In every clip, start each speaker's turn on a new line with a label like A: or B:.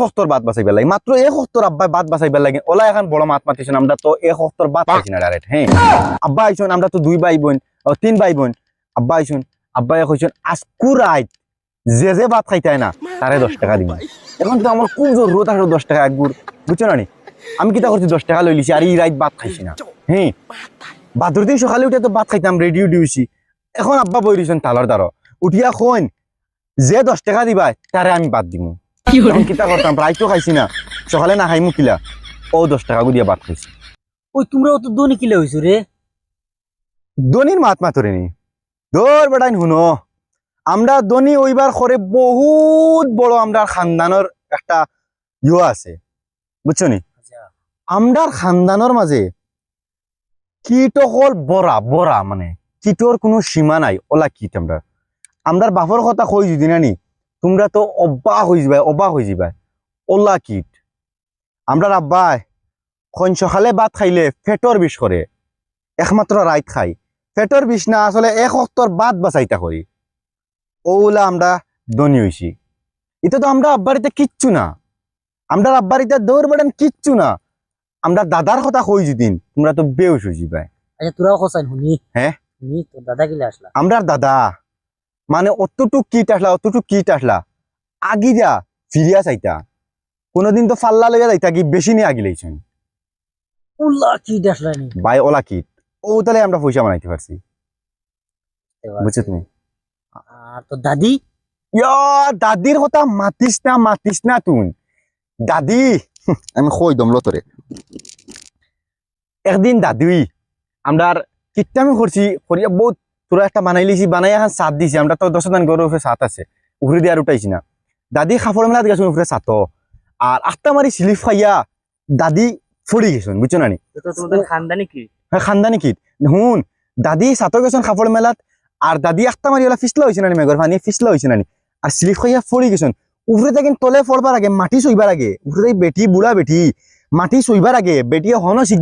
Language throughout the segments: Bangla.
A: হস্তর বাদ বাঁচাইবার লাগে মাত্র এক হস্তর আব্বাই বাদ বাঁচাইবার লাগে ওলা এখন বড় মাত মাতিছেন আমরা তো এক হস্তর বাদ পাইছি না ডাইরেক্ট হ্যাঁ আব্বা আইছুন আমরা তো দুই ভাই বোন তিন ভাই বোন আব্বা আইছুন আব্বাই কইছেন আজকু রাত যে ভাত খাইতাই না তারে 10 টাকা দিব এখন তো আমার খুব জরুরত আছে 10 টাকা একগুর বুঝছো না নি আমি কিতা করছি 10 টাকা লই লিছি আর এই রাত ভাত খাইছি না হ্যাঁ বাদুর দিন সকালে উঠে তো ভাত খাইতাম রেডিও দিউছি এখন আব্বা বই রইছেন তালার দ্বারা উঠিয়া কইন যে 10 টাকা দিবা তারে আমি বাদ দিমু এখন কিতা করতাম প্রায় তো খাইছি না সকালে না খাইমু কিলা ও 10 টাকা দিয়া ভাত খাইছি
B: ওই তোমরাও তো দনি কিলে হইছো রে
A: দনির মাত মাতরে নি দৌড় বেটাইন হুনো আমরা দনি ওইবার করে বহুত বড় আমরা খানদানের একটা আছে বুঝছো নি আমরা খানদানের মাঝে কীটকল বড়া বড়া মানে কীটর কোনো সীমা নাই ওলা কীট আমরা বাপর কথা কই যদি না নি তোমরা তো অবাক হয়ে যাবা ওলা কীট আমরা আব্বাই খন সকালে ভাত খাইলে ফেটর বিষ করে একমাত্র রাইত খাই ফেটর বিষ না আসলে এক অক্তর বাদ বাঁচাইতা করি ওলা আমরা ধনী হইছি এটা তো আমরা আব্বারিতে কিচ্ছু না আমরা আব্বারিতে দৌড় বেড়ান কিচ্ছু না আমরা দাদার কথা কই যদিন তোমরা তো বেউস হয়ে যাবে
B: আচ্ছা তোরাও খসাইন শুনি
A: হ্যাঁ
B: শুনি তো দাদা কিলে আসলা
A: আমরা দাদা মানে অতটুক কিট আসলা আগি যা ফিরিয়া চাইতা কোনদিন তো ফাল্লা লেগে যাইতা কি বেশি নিয়ে আগি লাইছেন
B: ওলা কি আসলা নি
A: ভাই ওলা কিট ও তাহলে আমরা পয়সা বানাইতে পারছি বুঝছো তুমি
B: আর তো দাদি
A: দাদির কথা মাতিস না তুই দাদি আমি কই দমলো তোরে একদিন দাদি আমরা কিট্টামি করছি করিয়া বহুত তোরা একটা বানাই লিছি বানাই এখন সাত দিছি আমরা তো 10 জন গরুর উপরে সাত আছে উফরে দিয়ে আর উঠাইছি না দাদি খাফড় মেলাত গেছেন উপরে সাত আর আটটা মারি স্লিপ খাইয়া দাদি ফড়ি গেছেন বুঝছো না নি
B: খানদানি কি
A: হ্যাঁ খানদানি কিট হুন দাদি সাত গেছেন খাফড় মেলাত আর দাদি একটা মারি ওলা ফিসলা হয়েছে না মেঘর পানি ফিসলা হয়েছে না আর স্লিপ খাইয়া ফড়ি গেছেন উপরে থেকে তলে ফড়বার আগে মাটি চইবার আগে উপরে বেটি বুড়া বেটি মাটি চইবার আগে বেটিয়ে হন শিখ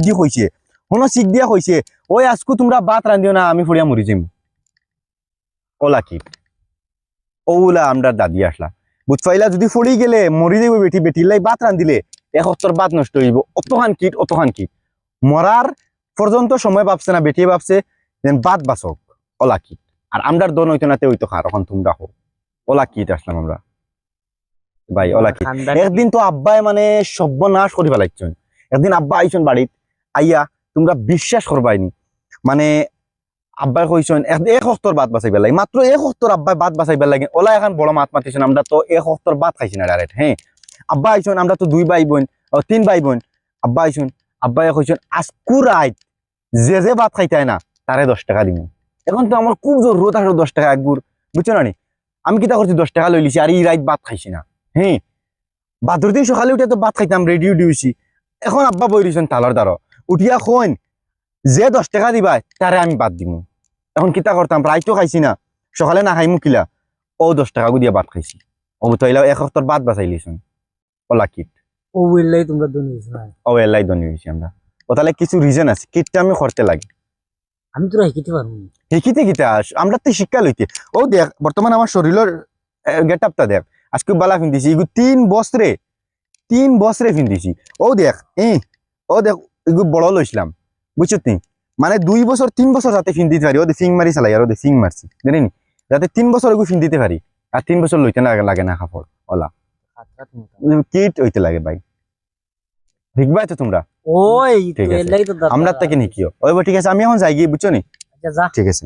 A: দিয়া কইছে ওই আজকু তোমরা ভাত রান্ধিও না আমি ফড়িয়া মরি যাইম ওলা কি ওলা আমরা দাদি আসলা বুঝপাইলা যদি ফড়ি গেলে মরি যাইব বেটির লাই ভাত রান্ধিলে এক অত্তর ভাত নষ্ট হইব অতখান কিট মরার পর্যন্ত সময় ভাবছে না বেটিয়ে ভাবছে যেন ভাত বাঁচক ওলা কিট আর আমরার দন হইতো নাতে হইতো খার এখন তোমরা হোক ওলা কিট আসলাম আমরা ভাই ওলা কিট একদিন তো আব্বাই মানে সর্বনাশ করি ফেলাইছেন একদিন আব্বা আইছেন বাড়িত আইয়া তোমরা বিশ্বাস করবাইনি মানে আব্বাই কইছেন এক হস্তর বাদ বাঁচাইবার লাগে মাত্র এক হস্তর আব্বাই বাদ বাঁচাইবার লাগে ওলা এখন বড় মাত মাতিছেন আমরা তো এক হস্তর বাদ খাইছি না ডাইরেক্ট হ্যাঁ আব্বা আইছেন আমরা তো দুই ভাই বোন তিন ভাই বোন আব্বা আইছেন আব্বাই কইছেন আজকু রাত যে ভাত খাইতাই না তারে 10 টাকা দিব এখন তো আমার খুব জরুরত আছে 10 টাকা একগুর বুঝছো না নি আমি কিতা করছি 10 টাকা লই লিছি আর এই রাত ভাত খাইছি না হ্যাঁ বাদুর দিন সকালে উঠে তো ভাত খাইতাম রেডিও দিউছি এখন আব্বা বই রইছেন তালার দ্বারা উঠিয়া কইন যে 10 টাকা দিবা তারে আমি বাদ দিমু এখন কিতা করতাম প্রায় তো খাইছি না সকালে না খাইমু কিলা ও 10 টাকা দিয়া ভাত খাইছি ও তাইলা এক হপ্তাহ ভাত বাঁচাই লিছেন ওলা কিট
B: ও এলাই তোমরা দনি হইছো না
A: ও এলাই দনি হইছি আমরা ও তাহলে কিছু রিজন আছে কিটটা আমি করতে লাগে
B: আমি তোরা শিখিতে পারবো
A: শিখিতে কিতা আমরা তো শিক্ষা লইতে ও দেখ বর্তমান আমার শরীরের গেটআপটা দেখ আজকে বালা ফিন্দিছি এগু 3 বছরে ফিন্দিছি ও দেখ এগু বড় লইছিলাম বুঝছো তুই মানে 2 বছর 3 বছর যাতে ফিন দিতে পারি ওদের ফিং মারি চালাই আর ওদের ফিং মারছি জানি যাতে 3 বছর এগু ফিন দিতে পারি আর 3 বছর লইতে লাগে না কাপড় ওলা কিট হইতে লাগে ভাই শিখবাই তো তোমরা
B: ওই
A: ঠিক আছে
B: এলাই তো
A: আমরা তাকে নিকিও ওই ঠিক আছে আমি এখন যাই গিয়ে বুঝছো নি
B: আচ্ছা যা
A: ঠিক আছে